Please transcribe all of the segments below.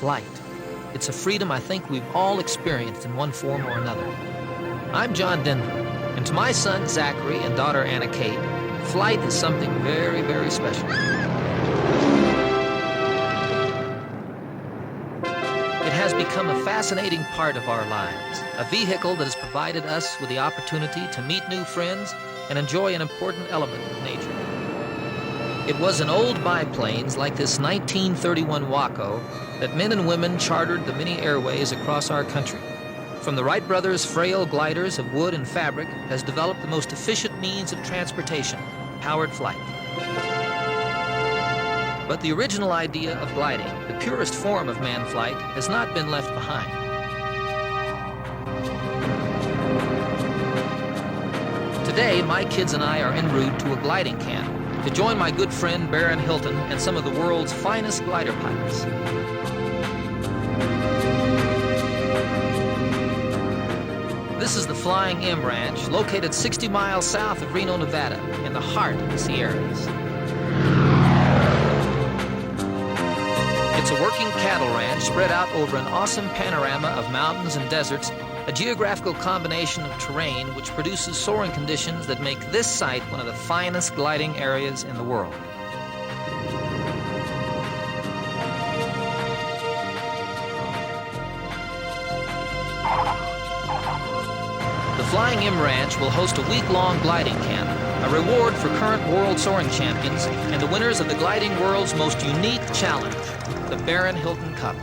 flight. It's a freedom I think we've all experienced in one form or another. I'm John Denver, and to my son Zachary and daughter Anna Kate, flight is something very, very special. It has become a fascinating part of our lives, a vehicle that has provided us with the opportunity to meet new friends and enjoy an important element of nature. It was in old biplanes like this 1931 Waco that men and women chartered the many airways across our country. From the Wright brothers' frail gliders of wood and fabric has developed the most efficient means of transportation, powered flight. But the original idea of gliding, the purest form of manned flight, has not been left behind. Today, my kids and I are en route to a gliding camp to join my good friend Barron Hilton and some of the world's finest glider pilots. This is the Flying M Ranch, located 60 miles south of Reno, Nevada, in the heart of the Sierras. It's a working cattle ranch spread out over an awesome panorama of mountains and deserts, a geographical combination of terrain which produces soaring conditions that make this site one of the finest gliding areas in the world. The Flying M Ranch will host a week-long gliding camp, a reward for current world soaring champions and the winners of the gliding world's most unique challenge, the Barron Hilton Cup.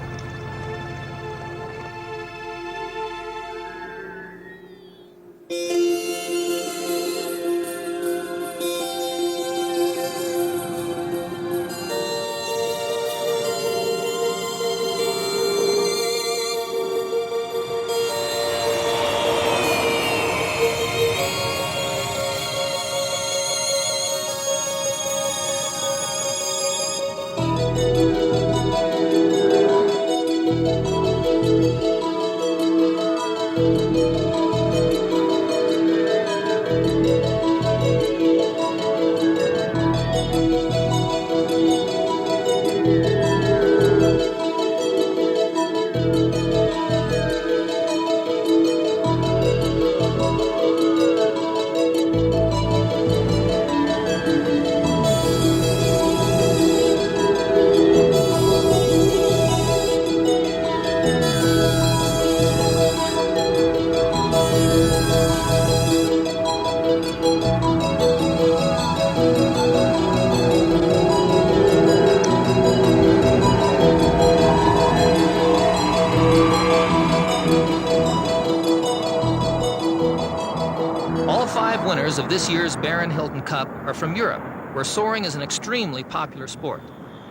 Winners of this year's Barron Hilton Cup are from Europe, where soaring is an extremely popular sport.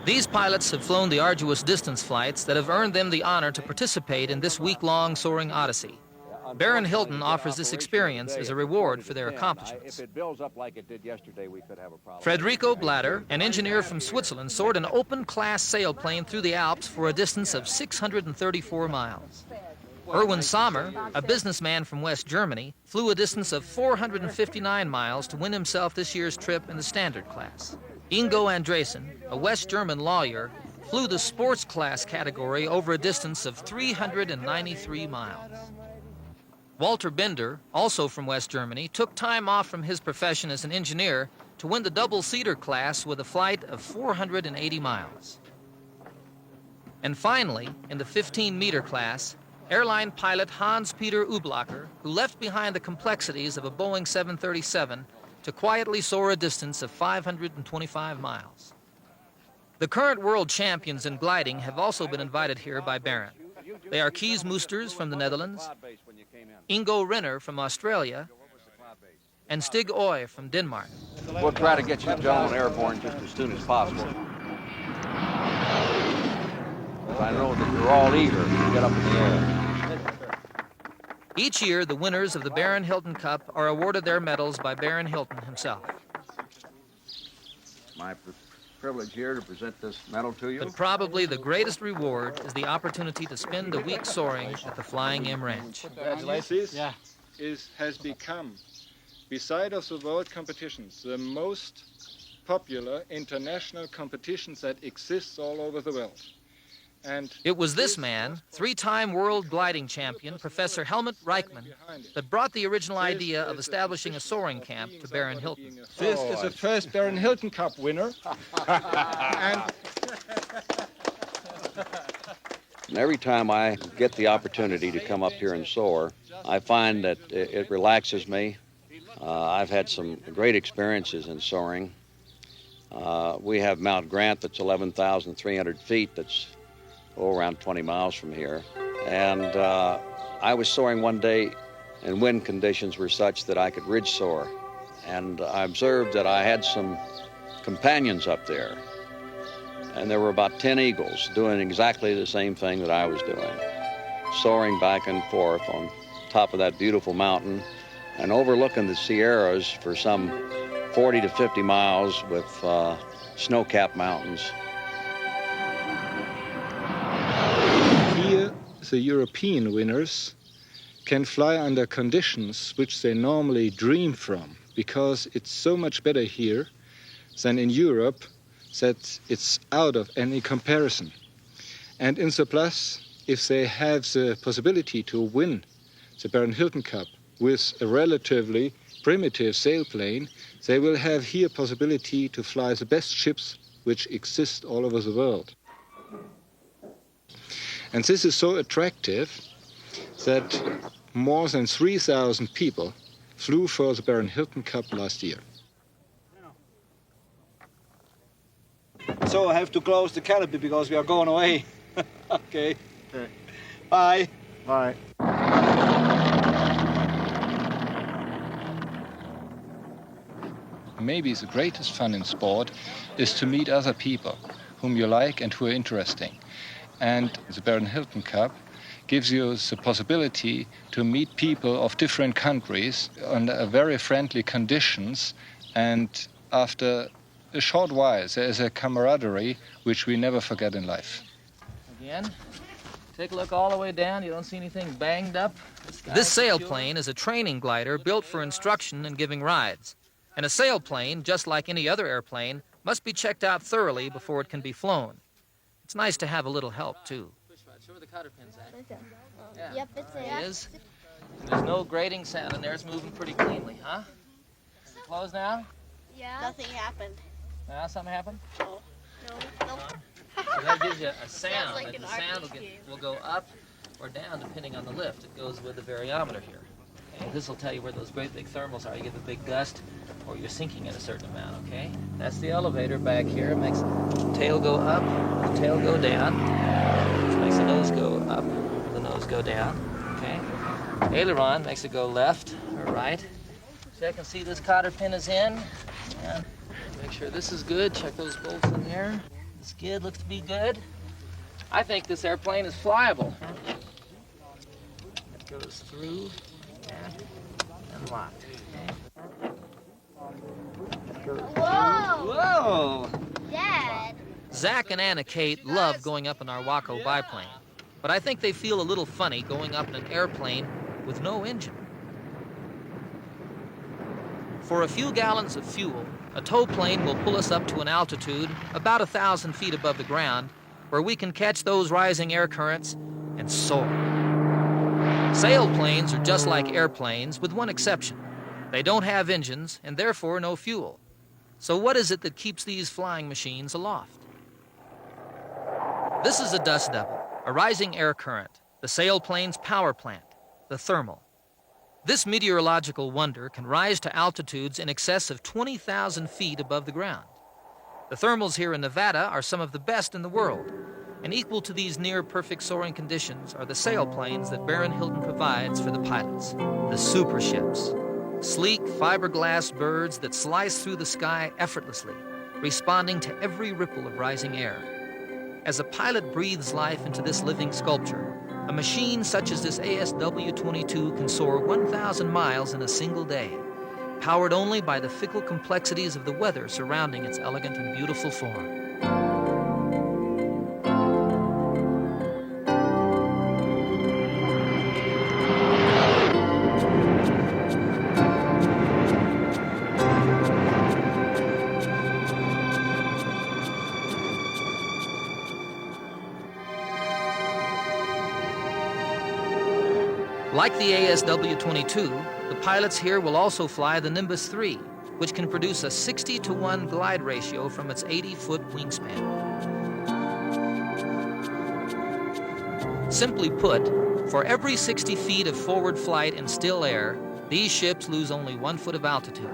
These pilots have flown the arduous distance flights that have earned them the honor to participate in this week-long soaring odyssey. Barron Hilton offers this experience as a reward for their accomplishments. Federico Blatter, an engineer from Switzerland, soared an open-class sailplane through the Alps for a distance of 634 miles. Erwin Sommer, a businessman from West Germany, flew a distance of 459 miles to win himself this year's trip in the standard class. Ingo Andresen, a West German lawyer, flew the sports class category over a distance of 393 miles. Walter Bender, also from West Germany, took time off from his profession as an engineer to win the double-seater class with a flight of 480 miles. And finally, in the 15-meter class, airline pilot Hans-Peter Ublacher, who left behind the complexities of a Boeing 737 to quietly soar a distance of 525 miles. The current world champions in gliding have also been invited here by Barron. They are Kees Moesters from the Netherlands, Ingo Renner from Australia, and Stig Oy from Denmark. We'll try to get you gentlemen airborne just as soon as possible. I know that you're all eager to get up in the air. Each year, the winners of the Barron Hilton Cup are awarded their medals by Barron Hilton himself. My privilege here to present this medal to you. But probably the greatest reward is the opportunity to spend a week soaring at the Flying M Ranch. This has become, beside of the world competitions, the most popular international competitions that exists all over the world. And It was this man, three-time world gliding champion, Professor Helmut Reichmann, that brought the original idea of establishing a soaring camp to Barron Hilton. This is the first Barron Hilton Cup winner. And every time I get the opportunity to come up here and soar, I find that it relaxes me. I've had some great experiences in soaring. We have Mount Grant that's 11,300 feet, that's around 20 miles from here. And I was soaring one day and wind conditions were such that I could ridge soar. And I observed that I had some companions up there. And there were about 10 eagles doing exactly the same thing that I was doing, soaring back and forth on top of that beautiful mountain and overlooking the Sierras for some 40 to 50 miles with snow-capped mountains. here, the European winners can fly under conditions which they normally dream from, because it's so much better here than in Europe that it's out of any comparison. And in the plus, if they have the possibility to win the Barron Hilton Cup with a relatively primitive sailplane, they will have here possibility to fly the best ships which exist all over the world. And this is so attractive that more than 3,000 people flew for the Barron Hilton Cup last year. So I have to close the canopy because we are going away. Okay. Bye. Bye. Maybe the greatest fun in sport is to meet other people whom you like and who are interesting. And the Barron Hilton Cup gives you the possibility to meet people of different countries under very friendly conditions, and after a short while there is a camaraderie which we never forget in life. Again, take a look all the way down. You don't see anything banged up? This sailplane is a training glider built for instruction and giving rides. And a sailplane, just like any other airplane, must be checked out thoroughly before it can be flown. It's nice to have a little help, too. Show where the cotter pin's at. Yeah. Yep, it's there. It is. There's no grating sound in there. It's moving pretty cleanly, huh? Closed now? Yeah. Nothing happened. Now something happened? No. Nope. So that gives you a sound. like and an the sound RPG will go up or down depending on the lift. It goes with the variometer here. Okay? This will tell you where those great big thermals are. You get a big gust or you're sinking at a certain amount, okay? That's the elevator back here. It makes the tail go up, the tail go down. Which makes the nose go up, the nose go down, okay? Aileron makes it go left or right. Check and see this cotter pin is in. And make sure this is good. Check those bolts in there. The skid looks to be good. I think this airplane is flyable. It goes through and locked. Okay? Whoa! Whoa! Dad! Zach and Anna Kate love going up in our Waco biplane, but I think they feel a little funny going up in an airplane with no engine. For a few gallons of fuel, a tow plane will pull us up to an altitude about 1,000 feet above the ground, where we can catch those rising air currents and soar. Sailplanes are just like airplanes, with one exception. They don't have engines and therefore no fuel. So what is it that keeps these flying machines aloft? This is a dust devil, a rising air current, the sailplane's power plant, the thermal. This meteorological wonder can rise to altitudes in excess of 20,000 feet above the ground. The thermals here in Nevada are some of the best in the world, and equal to these near-perfect soaring conditions are the sailplanes that Barron Hilton provides for the pilots, the super ships. Sleek, fiberglass birds that slice through the sky effortlessly, responding to every ripple of rising air. As a pilot breathes life into this living sculpture, a machine such as this ASW-22 can soar 1,000 miles in a single day, powered only by the fickle complexities of the weather surrounding its elegant and beautiful form. Like the ASW-22, the pilots here will also fly the Nimbus 3, which can produce a 60-to-1 glide ratio from its 80-foot wingspan. Simply put, for every 60 feet of forward flight in still air, these ships lose only 1 foot of altitude.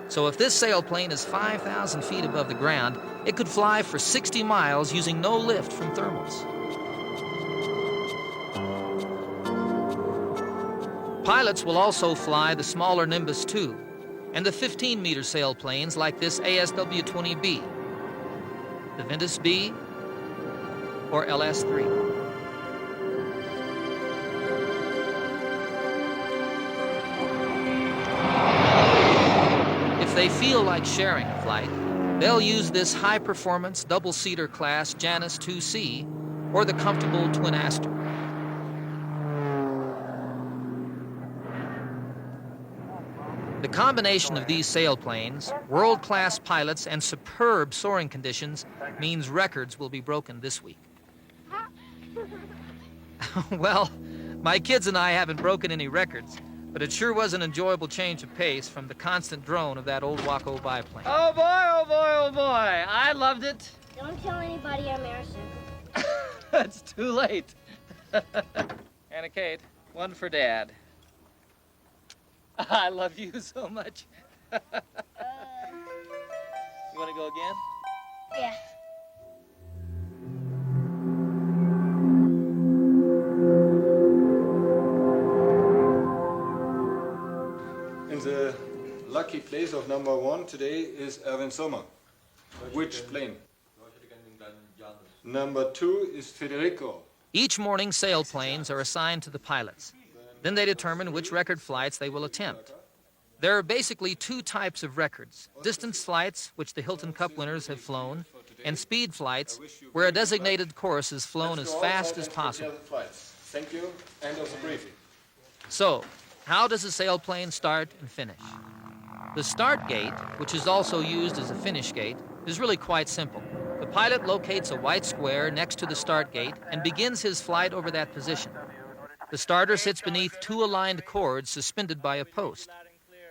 So if this sailplane is 5,000 feet above the ground, it could fly for 60 miles using no lift from thermals. Pilots will also fly the smaller Nimbus 2 and the 15-meter sailplanes like this ASW-20B, the Ventus B, or LS-3. If they feel like sharing a flight, they'll use this high-performance double-seater class Janus 2C or the comfortable twin-aster. The combination of these sailplanes, world-class pilots, and superb soaring conditions means records will be broken this week. Well, my kids and I haven't broken any records, but it sure was an enjoyable change of pace from the constant drone of that old Waco biplane. Oh boy, oh boy, oh boy. I loved it. Don't tell anybody I'm Harrison. It's too late. Anna Kate, one for Dad. I love you so much. You want to go again? Yeah. And the lucky place of number 1 today is Erwin Sommer. Which plane? Number 2 is Federico. Each morning, sailplanes are assigned to the pilots. Then they determine which record flights they will attempt. There are basically 2 types of records: distance flights, which the Hilton Cup winners have flown, and speed flights, where a designated course is flown as fast as possible. Thank you. End of the briefing. So, how does a sailplane start and finish? The start gate, which is also used as a finish gate, is really quite simple. The pilot locates a white square next to the start gate and begins his flight over that position. The starter sits beneath 2 aligned cords suspended by a post.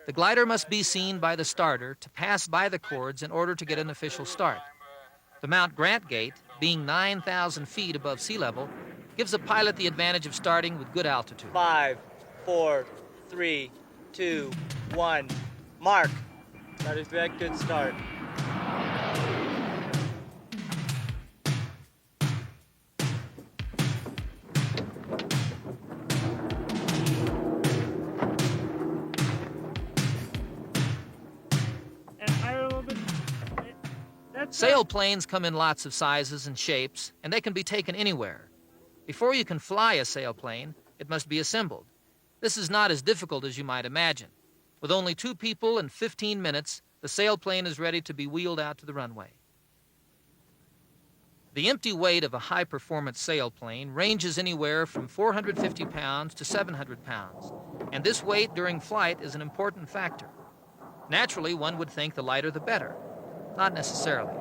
The glider must be seen by the starter to pass by the cords in order to get an official start. The Mount Grant gate, being 9,000 feet above sea level, gives the pilot the advantage of starting with good altitude. 5, 4, 3, 2, 1. Mark. That is a very good start. Sailplanes come in lots of sizes and shapes, and they can be taken anywhere. Before you can fly a sailplane, it must be assembled. This is not as difficult as you might imagine. With only 2 people and 15 minutes, the sailplane is ready to be wheeled out to the runway. The empty weight of a high-performance sailplane ranges anywhere from 450 pounds to 700 pounds, and this weight during flight is an important factor. Naturally, one would think the lighter the better. Not necessarily.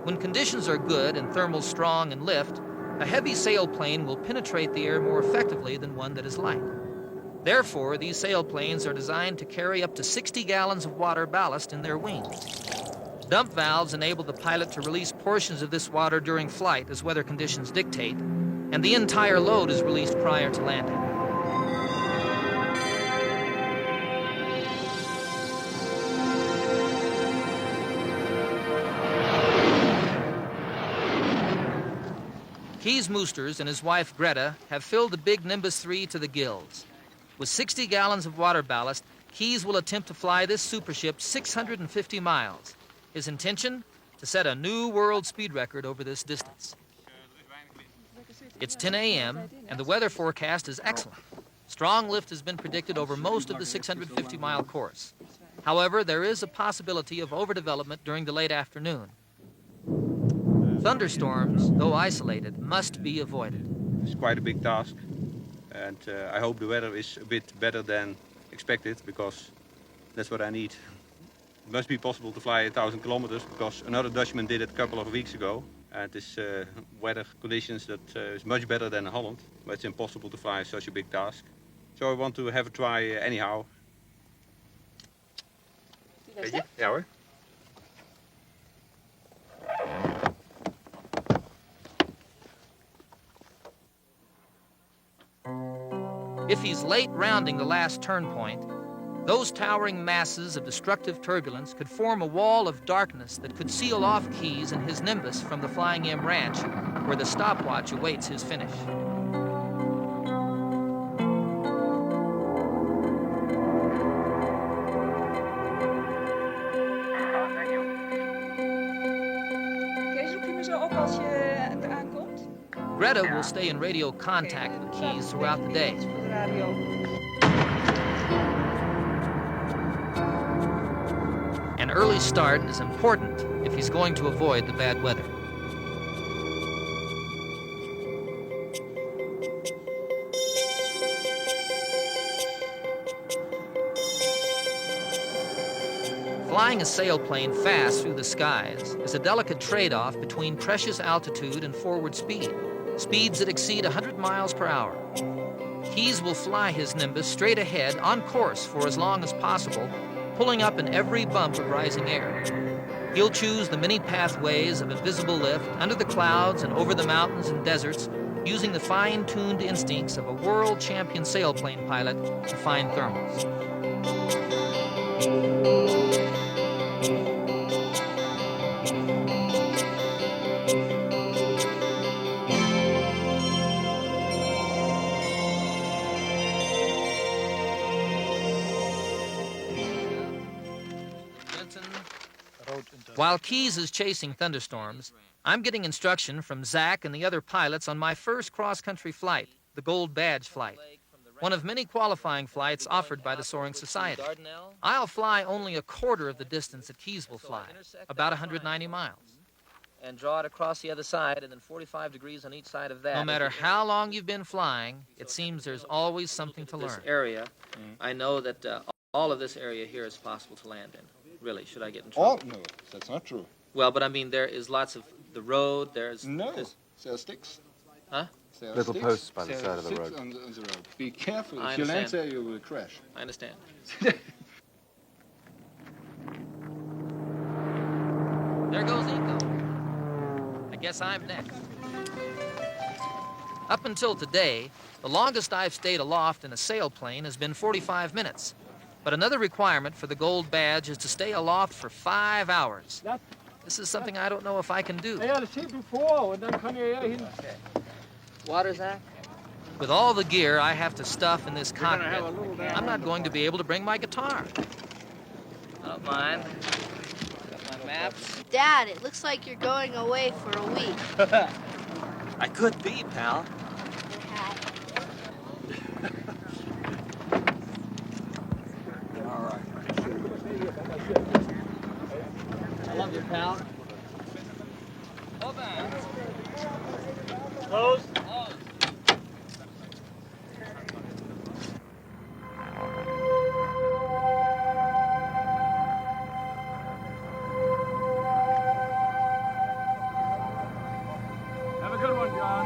When conditions are good and thermals strong and lift, a heavy sailplane will penetrate the air more effectively than one that is light. Therefore, these sailplanes are designed to carry up to 60 gallons of water ballast in their wings. Dump valves enable the pilot to release portions of this water during flight as weather conditions dictate, and the entire load is released prior to landing. Kees Moosters and his wife Greta have filled the big Nimbus 3 to the gills. With 60 gallons of water ballast, Kees will attempt to fly this supership 650 miles. His intention? To set a new world speed record over this distance. It's 10 a.m., and the weather forecast is excellent. Strong lift has been predicted over most of the 650-mile course. However, there is a possibility of overdevelopment during the late afternoon. Thunderstorms, though isolated, must be avoided. It's quite a big task, and I hope the weather is a bit better than expected, because that's what I need. It must be possible to fly 1,000 kilometers, because another Dutchman did it a couple of weeks ago, and it's weather conditions that is much better than in Holland, but it's impossible to fly such a big task. So I want to have a try anyhow. Weet je? Ja hoor. If he's late rounding the last turn point, those towering masses of destructive turbulence could form a wall of darkness that could seal off Keys and his Nimbus from the Flying M Ranch, where the stopwatch awaits his finish. Greta will stay in radio contact with Keys throughout the day. An early start is important if he's going to avoid the bad weather. Flying a sailplane fast through the skies is a delicate trade-off between precious altitude and forward speed, speeds that exceed 100 miles per hour. Keys will fly his Nimbus straight ahead on course for as long as possible, pulling up in every bump of rising air. He'll choose the many pathways of invisible lift under the clouds and over the mountains and deserts, using the fine-tuned instincts of a world champion sailplane pilot to find thermals. While Keys is chasing thunderstorms, I'm getting instruction from Zach and the other pilots on my first cross-country flight, the Gold Badge flight, one of many qualifying flights offered by the Soaring Society. I'll fly only a quarter of the distance that Keys will fly, about 190 miles. And draw it across the other side, and then 45 degrees on each side of that. No matter how long you've been flying, it seems there's always something to learn. This area, I know that all of this area here is possible to land in. Really, should I get in trouble? Oh, no, that's not true. Well, but I mean, there is lots of the road, there's... No, there are sticks. Huh? There are Little sticks. posts by the There side are of the sticks road. on the road. Be careful. I If you land understand. there, you will crash. I understand. There goes Eco. I guess I'm next. Up until today, the longest I've stayed aloft in a sailplane has been 45 minutes. But another requirement for the Gold Badge is to stay aloft for 5 hours. This is something I don't know if I can do. Water, Zach? With all the gear I have to stuff in this cockpit, I'm not going to be able to bring my guitar. I don't mind. Got my maps. Dad, it looks like you're going away for a week. I could be, pal. I love you, pal. Close. Have a good one, John.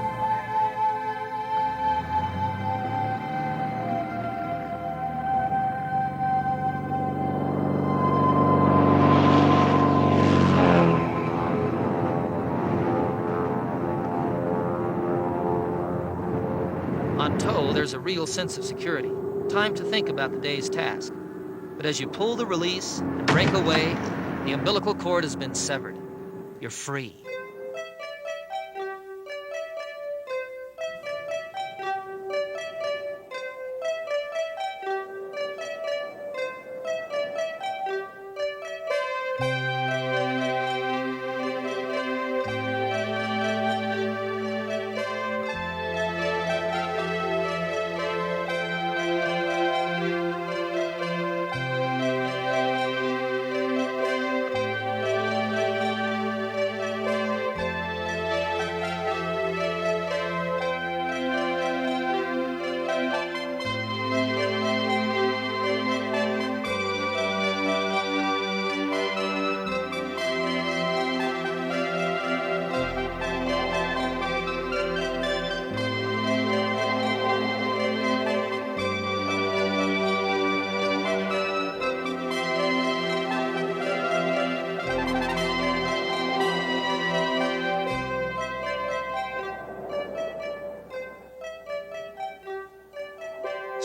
On tow, there's a real sense of security, time to think about the day's task. But as you pull the release and break away, the umbilical cord has been severed. You're free.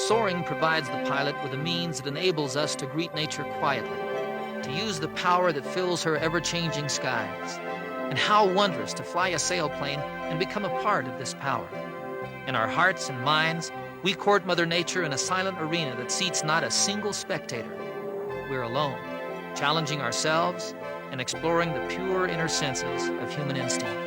Soaring provides the pilot with a means that enables us to greet nature quietly, to use the power that fills her ever-changing skies. And how wondrous to fly a sailplane and become a part of this power. In our hearts and minds, we court Mother Nature in a silent arena that seats not a single spectator. We're alone, challenging ourselves and exploring the pure inner senses of human instinct.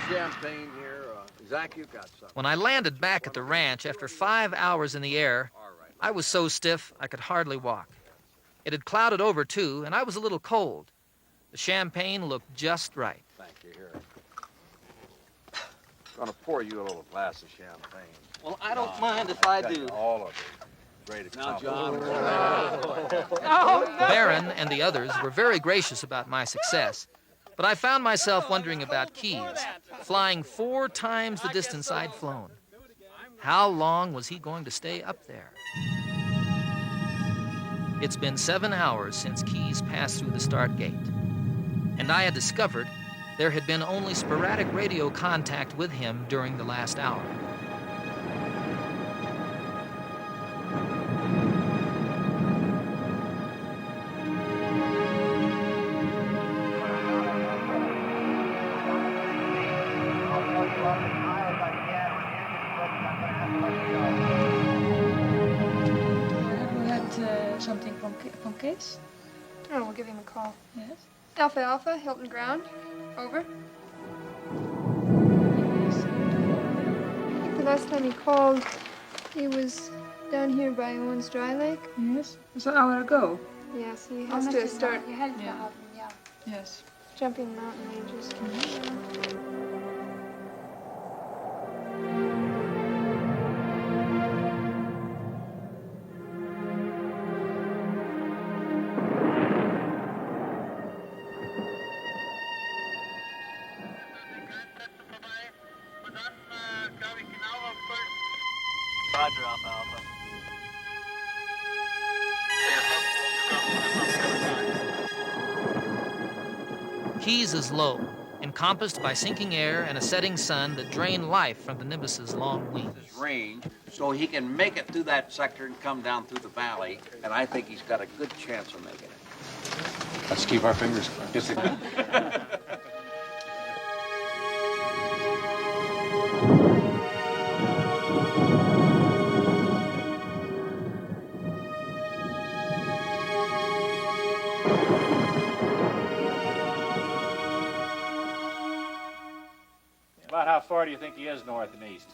Champagne here. Zach, you got some. When I landed back at the ranch after 5 hours in the air, I was so stiff I could hardly walk. It had clouded over, too, and I was a little cold. The champagne looked just right. Thank you. Here. I'm going to pour you a little glass of champagne. Well, I don't mind if I do. All of it. Great accomplishment. Barron and the others were very gracious about my success. But I found myself wondering about Keys, flying 4 times the distance I'd flown. How long was he going to stay up there? It's been 7 hours since Keys passed through the start gate, and I had discovered there had been only sporadic radio contact with him during the last hour. Something from Kees? Oh, we'll give him a call. Yes. Alpha Alpha, Hilton ground. Over. I think the last time he called, he was down here by Owen's Dry Lake. Yes. It was an hour ago. Yes, he has to start Yes. jumping mountain ranges. Roger, Alpha Alpha. Keys is low, encompassed by sinking air and a setting sun that drain life from the Nimbus's long wings. Range, so he can make it through that sector and come down through the valley, and I think he's got a good chance of making it. Let's keep our fingers crossed. About how far do you think he is north and east?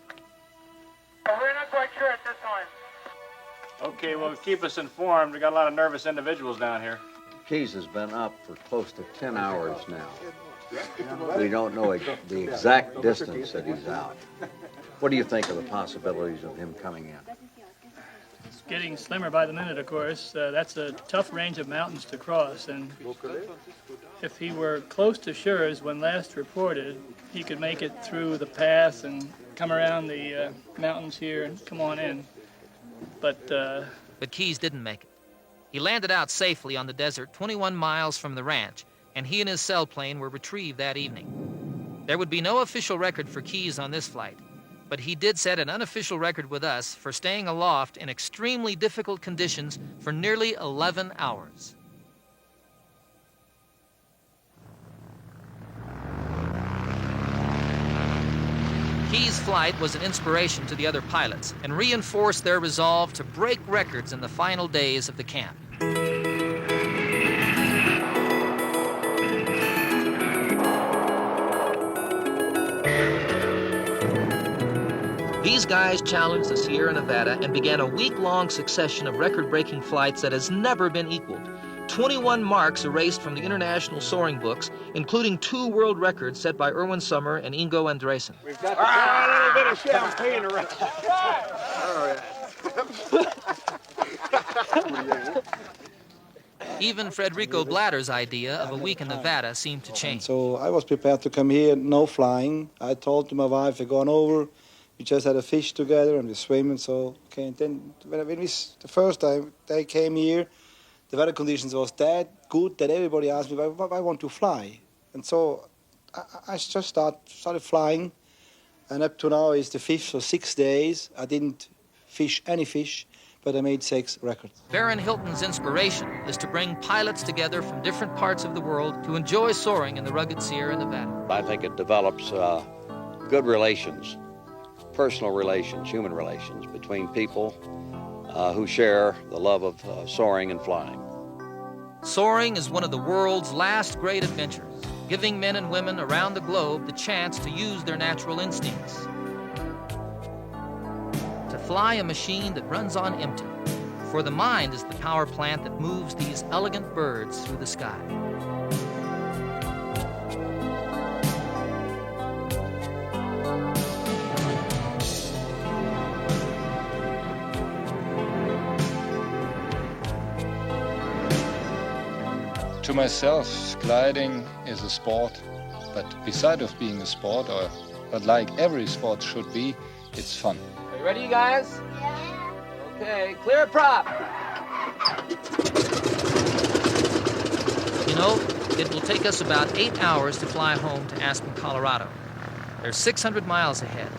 We're not quite sure at this time. Okay, well, keep us informed. We got a lot of nervous individuals down here. Keys has been up for close to 10 hours now. We don't know the exact distance that he's out. What do you think of the possibilities of him coming in? It's getting slimmer by the minute, of course. That's a tough range of mountains to cross, and if he were close to shore as when last reported, he could make it through the pass and come around the mountains here and come on in. But Keys didn't make it. He landed out safely on the desert 21 miles from the ranch, and he and his sailplane were retrieved that evening. There would be no official record for Keys on this flight, but he did set an unofficial record with us for staying aloft in extremely difficult conditions for nearly 11 hours. Keys' flight was an inspiration to the other pilots and reinforced their resolve to break records in the final days of the camp. These guys challenged the Sierra Nevada and began a week-long succession of record-breaking flights that has never been equaled. 21 marks erased from the international soaring books, including 2 world records set by Erwin Sommer and Ingo Andresen. We've got a little bit of champagne around. Even Frederico Blatter's idea of a week in Nevada seemed to change. So I was prepared to come here, no flying. I told to my wife, we're going over, We just had a fish together and we swim and so, okay. And then when we, the first time they came here, the weather conditions was that good that everybody asked me, why I want to fly? And so I just started flying, and up to now is the 5th or 6 days. I didn't fish any fish, but I made 6 records. Barron Hilton's inspiration is to bring pilots together from different parts of the world to enjoy soaring in the rugged Sierra Nevada. I think it develops good relations, personal relations, human relations between people who share the love of soaring and flying. Soaring is one of the world's last great adventures, giving men and women around the globe the chance to use their natural instincts. To fly a machine that runs on empty, for the mind is the power plant that moves these elegant birds through the sky. To myself, gliding is a sport, but beside of being a sport, but like every sport should be, it's fun. Are you ready, you guys? Yeah. Okay, clear prop. You know, it will take us about 8 hours to fly home to Aspen, Colorado. There's 600 miles ahead,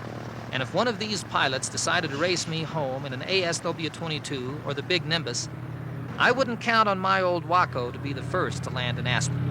and if one of these pilots decided to race me home in an ASW-22 or the big Nimbus, I wouldn't count on my old Waco to be the first to land in Aspen.